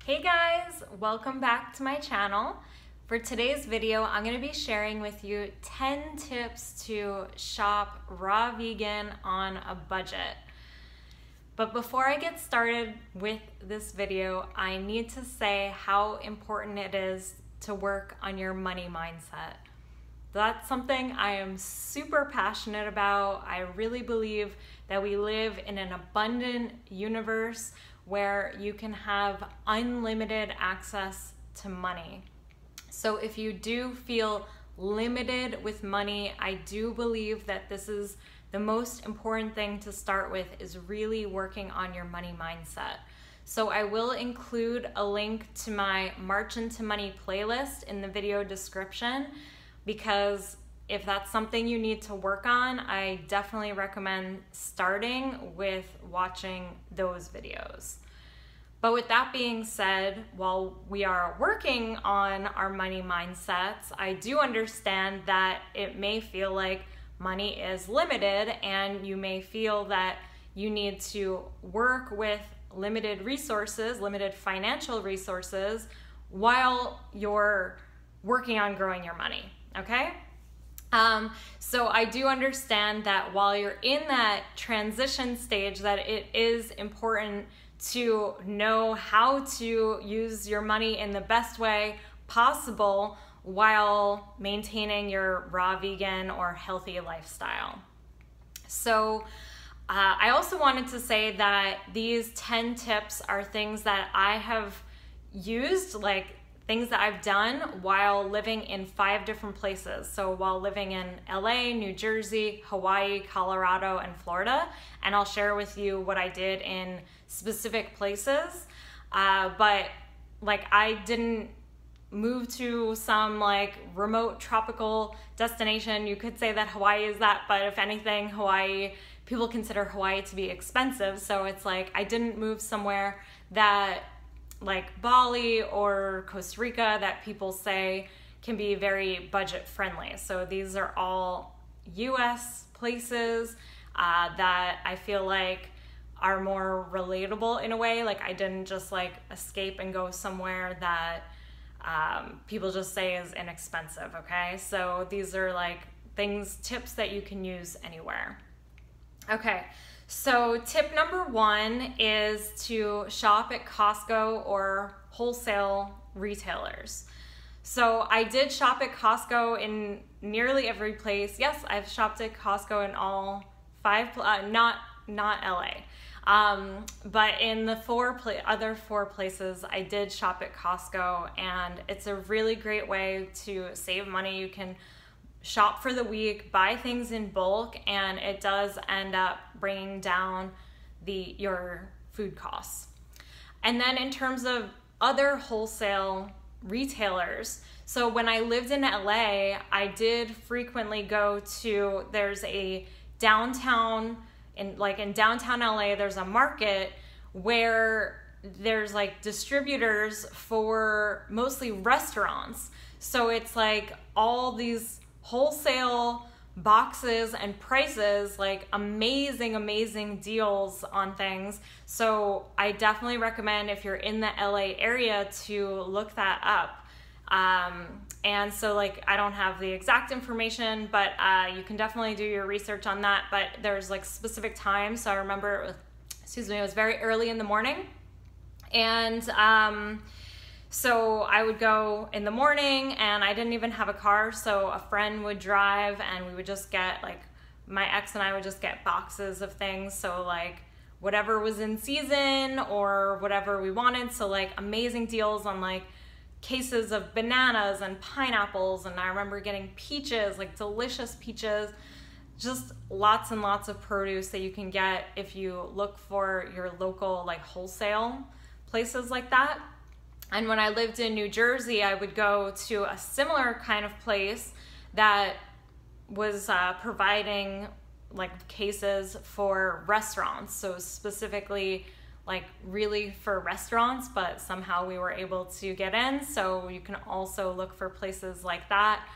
Hey guys, welcome back to my channel. For today's video, I'm going to be sharing with you 10 tips to shop raw vegan on a budget. But before I get started with this video, I need to say how important it is to work on your money mindset. That's something I am super passionate about. I really believe that we live in an abundant universe where you can have unlimited access to money. So if you do feel limited with money, I do believe that this is the most important thing to start with, is really working on your money mindset. So I will include a link to my March into Money playlist in the video description, because if that's something you need to work on, I definitely recommend starting with watching those videos. But with that being said, while we are working on our money mindsets, I do understand that it may feel like money is limited, and you may feel that you need to work with limited resources, limited financial resources, while you're working on growing your money, okay? So I do understand that while you're in that transition stage, that it is important to know how to use your money in the best way possible while maintaining your raw vegan or healthy lifestyle. So I also wanted to say that these 10 tips are things that I have used, like things that I've done while living in 5 different places. So while living in LA, New Jersey, Hawaii, Colorado, and Florida. And I'll share with you what I did in specific places. But like, I didn't move to some like remote tropical destination. You could say that Hawaii is that, but if anything, people consider Hawaii to be expensive. So it's like, I didn't move somewhere that like Bali or Costa Rica that people say can be very budget friendly. So these are all US places that I feel like are more relatable in a way. Like, I didn't just like escape and go somewhere that people just say is inexpensive, okay? So these are like tips that you can use anywhere. Okay. So tip number 1 is to shop at Costco or wholesale retailers. So I did shop at Costco in nearly every place. Yes, I've shopped at Costco in all 5, not LA. But in the other 4 places, I did shop at Costco, and it's a really great way to save money. You can shop for the week, buy things in bulk, and it does end up bringing down your food costs. And then in terms of other wholesale retailers, so when I lived in LA, I did frequently go to, there's a downtown, in downtown LA, there's a market where there's like distributors for mostly restaurants. So it's like all these wholesale boxes and prices, like amazing deals on things. So I definitely recommend, if you're in the LA area, to look that up. And so like, I don't have the exact information, but you can definitely do your research on that. But there's like specific times. So I remember, it was very early in the morning, and so I would go in the morning, and I didn't even have a car, so a friend would drive, and we would just get, like, my ex and I would just get boxes of things, so like whatever was in season or whatever we wanted. So like amazing deals on like cases of bananas and pineapples, and I remember getting peaches, like delicious peaches, just lots and lots of produce that you can get if you look for your local like wholesale places like that. And when I lived in New Jersey, I would go to a similar kind of place that was providing like cases for restaurants. So specifically like really for restaurants, but somehow we were able to get in. So you can also look for places like that.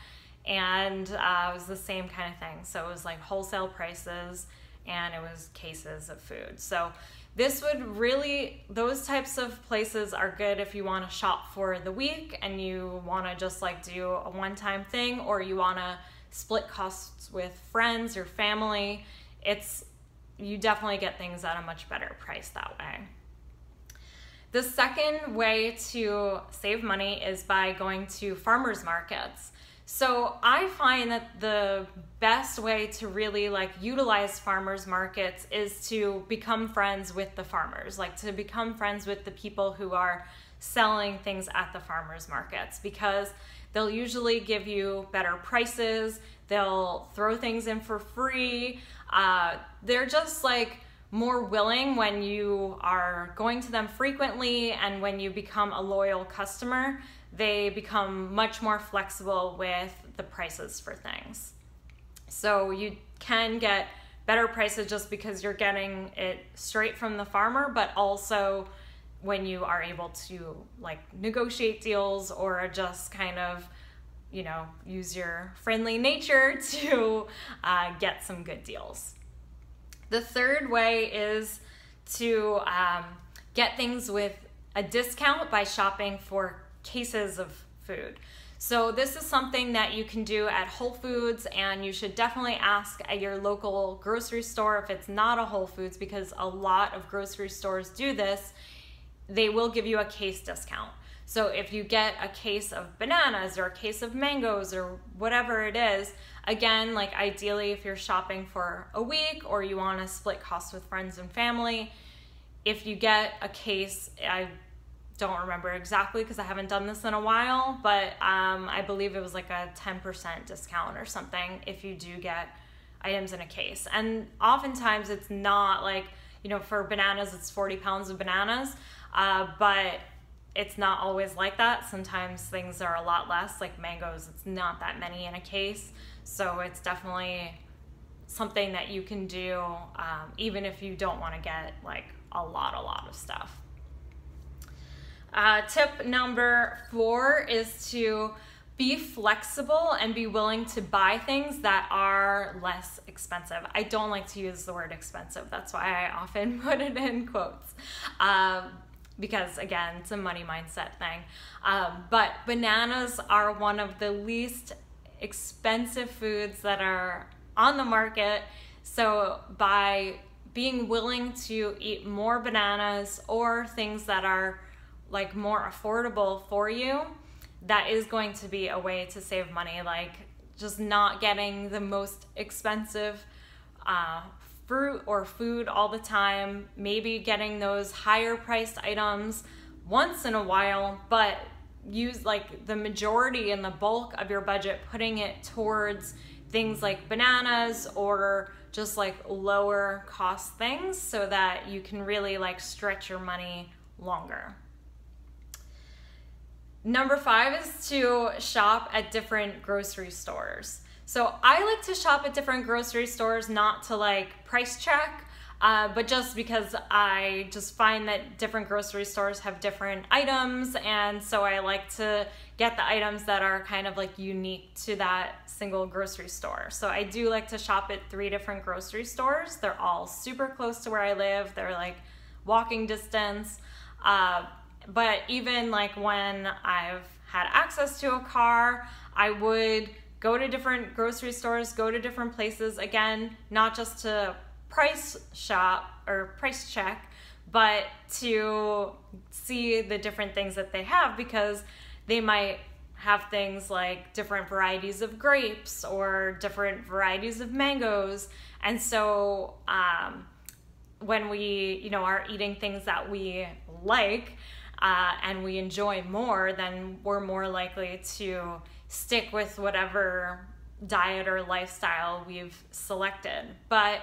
And it was the same kind of thing. So it was like wholesale prices, and it was cases of food. So those types of places are good if you want to shop for the week and you want to just like do a one-time thing, or you want to split costs with friends or family. You definitely get things at a much better price that way. The second way to save money is by going to farmers markets. So I find that the best way to really like utilize farmers markets is to become friends with the farmers, like to become friends with the people who are selling things at the farmers markets, because they'll usually give you better prices. They'll throw things in for free. They're just like more willing when you are going to them frequently, and when you become a loyal customer, they become much more flexible with the prices for things. So you can get better prices just because you're getting it straight from the farmer, but also when you are able to like negotiate deals or just kind of, you know, use your friendly nature to get some good deals. The third way is to get things with a discount by shopping for cases of food. So this is something that you can do at Whole Foods, and you should definitely ask at your local grocery store if it's not a Whole Foods, because a lot of grocery stores do this. They will give you a case discount. So if you get a case of bananas or a case of mangoes or whatever it is, again, like ideally if you're shopping for a week or you want to split costs with friends and family, if you get a case, I don't remember exactly because I haven't done this in a while, but I believe it was like a 10% discount or something if you do get items in a case. And oftentimes it's not like, you know, for bananas, it's 40 pounds of bananas, but it's not always like that. Sometimes things are a lot less, like mangoes, it's not that many in a case. So it's definitely something that you can do even if you don't want to get like a lot of stuff. Tip number 4 is to be flexible and be willing to buy things that are less expensive. I don't like to use the word expensive. That's why I often put it in quotes. Because again, it's a money mindset thing. But bananas are one of the least expensive foods that are on the market. So by being willing to eat more bananas or things that are like more affordable for you, that is going to be a way to save money. Like just not getting the most expensive fruit or food all the time, maybe getting those higher priced items once in a while, but use like the majority and the bulk of your budget, putting it towards things like bananas or just like lower cost things so that you can really like stretch your money longer. Number 5 is to shop at different grocery stores. So I like to shop at different grocery stores, not to like price check, but just because I just find that different grocery stores have different items, and so I like to get the items that are kind of like unique to that single grocery store. So I do like to shop at 3 different grocery stores. They're all super close to where I live. They're like walking distance. But even like when I've had access to a car, I would go to different grocery stores, go to different places, again, not just to price shop or price check, but to see the different things that they have, because they might have things like different varieties of grapes or different varieties of mangoes. And so when we, you know, are eating things that we like and we enjoy more, then we're more likely to stick with whatever diet or lifestyle we've selected. But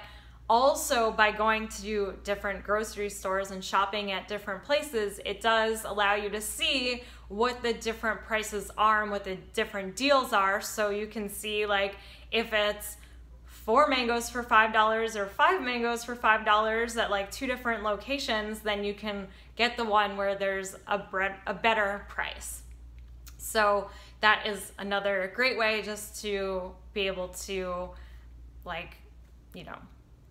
also by going to different grocery stores and shopping at different places, it does allow you to see what the different prices are and what the different deals are. So you can see like if it's 4 mangoes for $5 or 5 mangoes for $5 at like 2 different locations, then you can get the one where there's a better price. So that is another great way just to be able to, like, you know,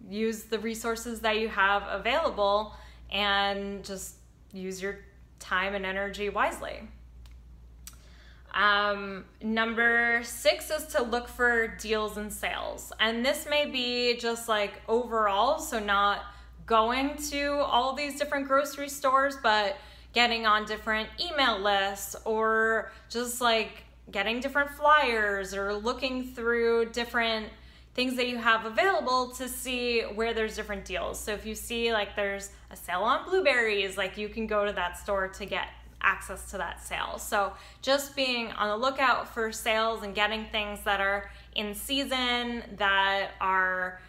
use the resources that you have available and just use your time and energy wisely. Number 6 is to look for deals and sales. And this may be just like overall, so not going to all these different grocery stores, but getting on different email lists, or just like getting different flyers, or looking through different things that you have available to see where there's different deals. So if you see like there's a sale on blueberries, like you can go to that store to get access to that sale. So just being on the lookout for sales and getting things that are in season, that are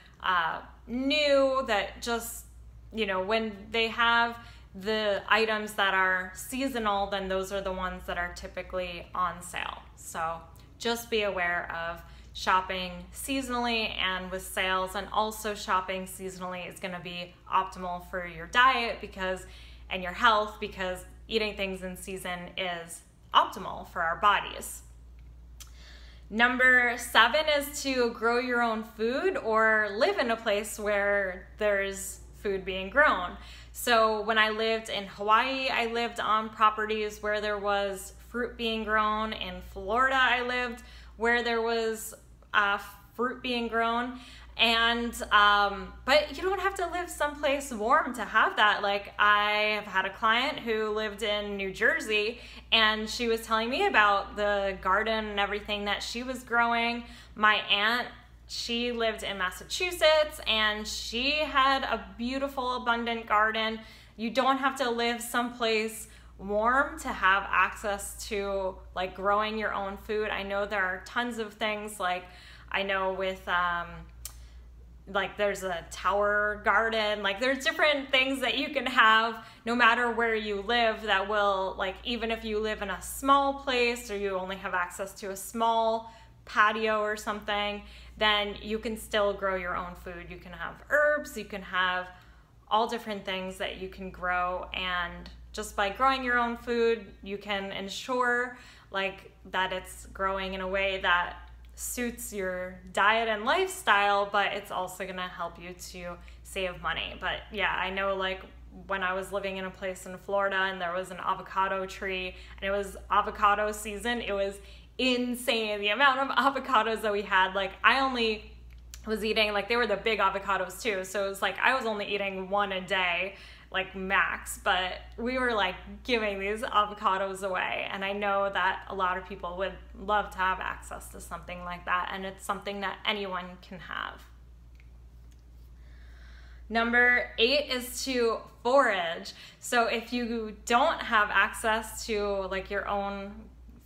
new, that just, you know, when they have the items that are seasonal, then those are the ones that are typically on sale. So just be aware of shopping seasonally and with sales, and also shopping seasonally is going to be optimal for your diet and your health, because eating things in season is optimal for our bodies. Number 7 is to grow your own food, or live in a place where there's food being grown. So when I lived in Hawaii, I lived on properties where there was fruit being grown. In Florida, I lived where there was fruit being grown. And but you don't have to live someplace warm to have that. Like, I have had a client who lived in New Jersey, and she was telling me about the garden and everything that she was growing. My aunt, she lived in Massachusetts, and she had a beautiful, abundant garden. You don't have to live someplace warm to have access to like growing your own food. I know there are tons of things, like I know with like there's a tower garden, like there's different things that you can have no matter where you live that will, like, even if you live in a small place, or you only have access to a small patio or something, then you can still grow your own food. You can have herbs, you can have all different things that you can grow, and just by growing your own food, you can ensure like that it's growing in a way that suits your diet and lifestyle, but it's also gonna help you to save money. But yeah, I know, like when I was living in a place in Florida and there was an avocado tree and it was avocado season, it was insane the amount of avocados that we had. Like, I only was eating, like, they were the big avocados too, so it was like I was only eating one a day, like max, but we were like giving these avocados away. And I know that a lot of people would love to have access to something like that, and it's something that anyone can have. Number 8 is to forage. So if you don't have access to like your own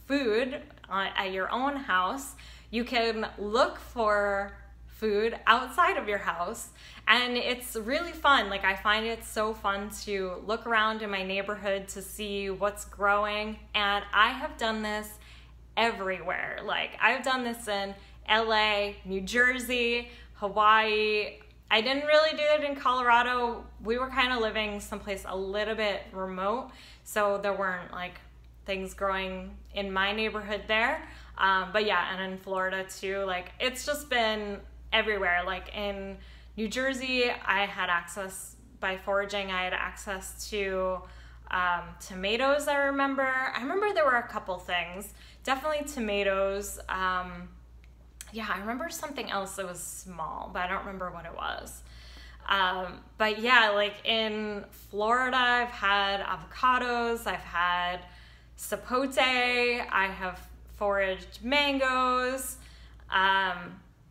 food at your own house, you can look for food outside of your house, and it's really fun. Like, I find it so fun to look around in my neighborhood to see what's growing, and I have done this everywhere. Like, I've done this in LA, New Jersey, Hawaii. I didn't really do it in Colorado. We were kind of living someplace a little bit remote, so there weren't like things growing in my neighborhood there. But yeah, and in Florida too, like, it's just been everywhere. Like in New Jersey, I had access by foraging. I had access to tomatoes. I remember there were a couple things, definitely tomatoes. Yeah, I remember something else that was small, but I don't remember what it was. But yeah, like in Florida, I've had avocados, I've had sapote, I have foraged mangoes.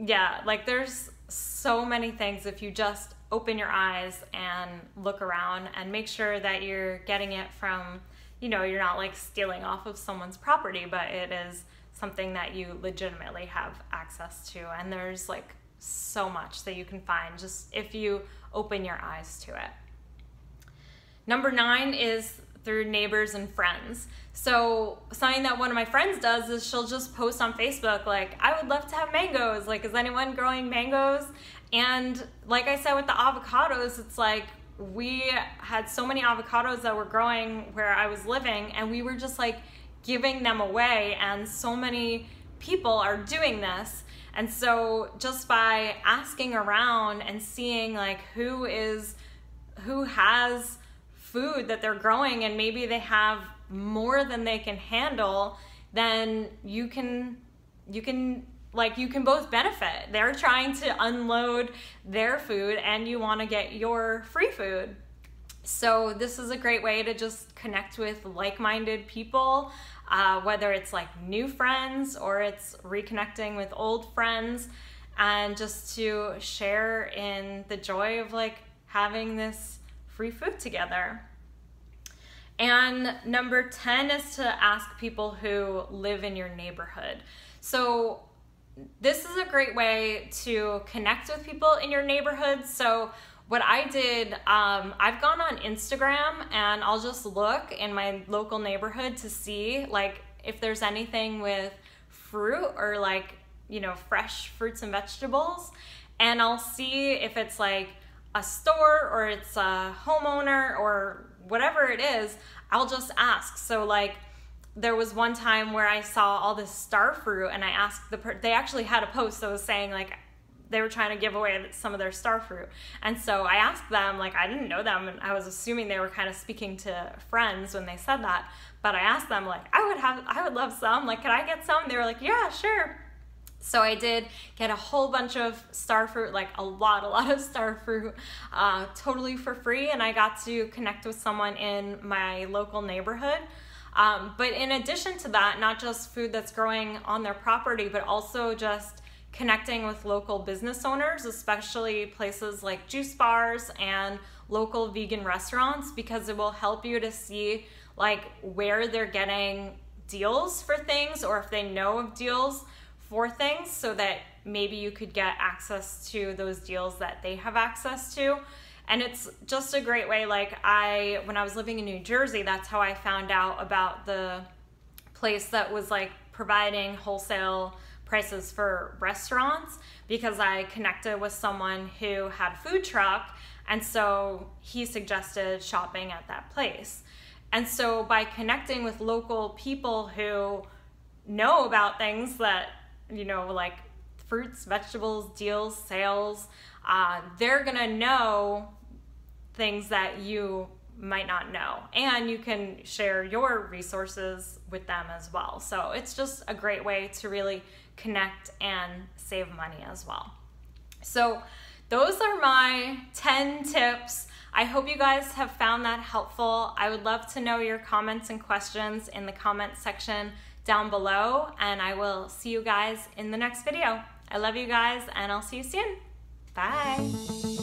Yeah, like there's so many things if you just open your eyes and look around and make sure that you're getting it from, you know, you're not like stealing off of someone's property, but it is something that you legitimately have access to. And there's like so much that you can find just if you open your eyes to it. Number 9 is through neighbors and friends. So something that one of my friends does is she'll just post on Facebook, like, I would love to have mangoes. Like, is anyone growing mangoes? And like I said with the avocados, it's like we had so many avocados that were growing where I was living, and we were just like giving them away, and so many people are doing this. And so just by asking around and seeing like who has food that they're growing and maybe they have more than they can handle, then you can both benefit. They're trying to unload their food and you want to get your free food. So this is a great way to just connect with like-minded people, whether it's like new friends or it's reconnecting with old friends, and just to share in the joy of like having this free food together. And number 10 is to ask people who live in your neighborhood. So this is a great way to connect with people in your neighborhood. So what I did, I've gone on Instagram and I'll just look in my local neighborhood to see like if there's anything with fruit or like, you know, fresh fruits and vegetables. And I'll see if it's like a store or it's a homeowner or whatever it is, I'll just ask. So like there was one time where I saw all this star fruit and I asked they actually had a post that was saying like they were trying to give away some of their star fruit. And so I asked them, like I didn't know them and I was assuming they were kind of speaking to friends when they said that. But I asked them like, I would love some, like, could I get some? They were like, yeah, sure. So I did get a whole bunch of star fruit, like a lot of star fruit, totally for free. And I got to connect with someone in my local neighborhood. But in addition to that, not just food that's growing on their property, but also just connecting with local business owners, especially places like juice bars and local vegan restaurants, because it will help you to see like where they're getting deals for things or if they know of deals for things, so that maybe you could get access to those deals that they have access to. And it's just a great way. Like when I was living in New Jersey, that's how I found out about the place that was like providing wholesale prices for restaurants, because I connected with someone who had a food truck, and so he suggested shopping at that place. And so by connecting with local people who know about things that, you know, like fruits, vegetables, deals, sales, they're gonna know things that you might not know, and you can share your resources with them as well. So it's just a great way to really connect and save money as well. So those are my 10 tips. I hope you guys have found that helpful. I would love to know your comments and questions in the comment section down below, and I will see you guys in the next video. I love you guys, and I'll see you soon. Bye.